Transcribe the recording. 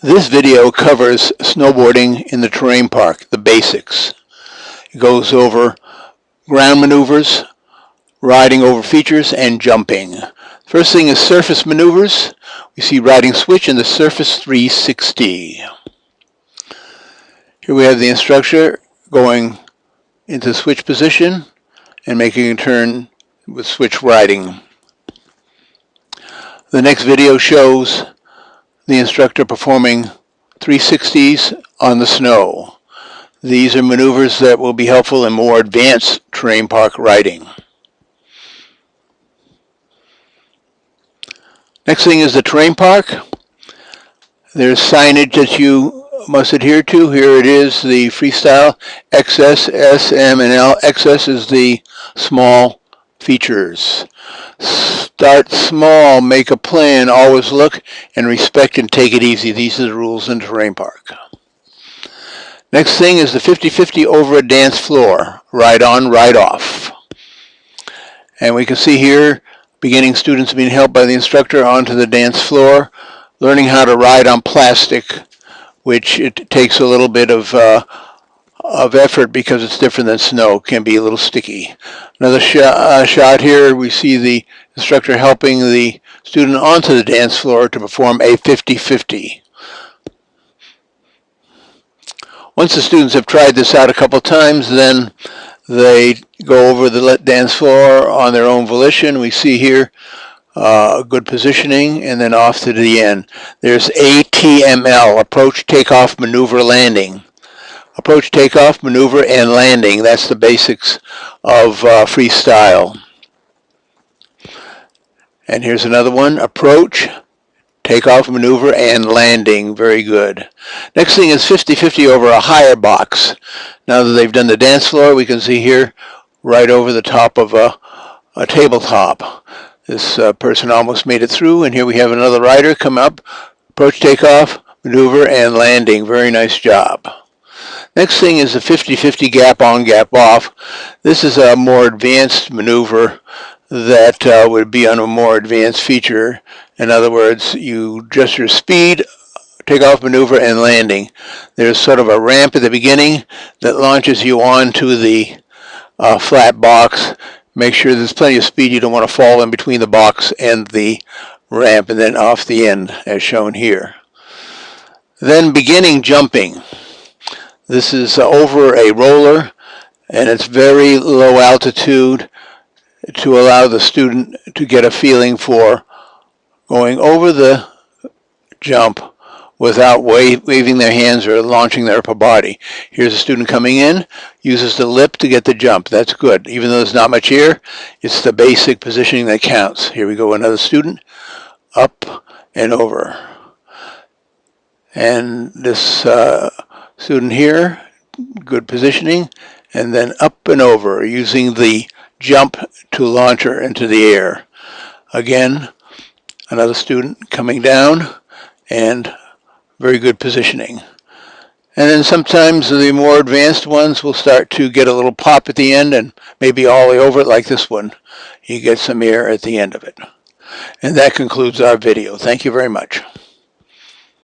This video covers snowboarding in the terrain park, the basics. It goes over ground maneuvers, riding over features, and jumping. First thing is surface maneuvers. We see riding switch and the surface 360. Here we have the instructor going into switch position and making a turn with switch riding. The next video shows the instructor performing 360s on the snow. These are maneuvers that will be helpful in more advanced terrain park riding. Next thing is the terrain park. There's signage that you must adhere to. Here it is, the freestyle XS, S, M, and L. XS is the small features. Start small, make a plan, always look and respect and take it easy. These are the rules in terrain park. Next thing is the 50-50 over a dance floor. Ride on, ride off. And we can see here beginning students being helped by the instructor onto the dance floor, learning how to ride on plastic, which it takes a little bit of effort because it's different than snow. It can be a little sticky. Another shot here, we see the instructor helping the student onto the dance floor to perform a 50-50. Once the students have tried this out a couple times, then they go over the dance floor on their own volition. We see here good positioning and then off to the end. There's ATML, approach, takeoff, maneuver, landing. Approach, takeoff, maneuver, and landing. That's the basics of freestyle. And here's another one. Approach, takeoff, maneuver, and landing. Very good. Next thing is 50-50 over a higher box. Now that they've done the dance floor, we can see here right over the top of a tabletop. This person almost made it through, and here we have another rider come up. Approach, takeoff, maneuver, and landing. Very nice job. Next thing is the 50-50 gap on, gap off. This is a more advanced maneuver that would be on a more advanced feature. In other words, you adjust your speed, takeoff, maneuver, and landing. There's sort of a ramp at the beginning that launches you onto the flat box. Make sure there's plenty of speed. You don't want to fall in between the box and the ramp, and then off the end as shown here. Then beginning jumping. This is over a roller, and it's very low altitude to allow the student to get a feeling for going over the jump without waving their hands or launching their upper body. Here's a student coming in, uses the lip to get the jump. That's good. Even though there's not much air, it's the basic positioning that counts. Here we go, another student, up and over. And this student here, good positioning, and then up and over, using the jump to launch her into the air. Again, another student coming down, and very good positioning. And then sometimes the more advanced ones will start to get a little pop at the end, and maybe all the way over it, like this one. You get some air at the end of it. And that concludes our video. Thank you very much.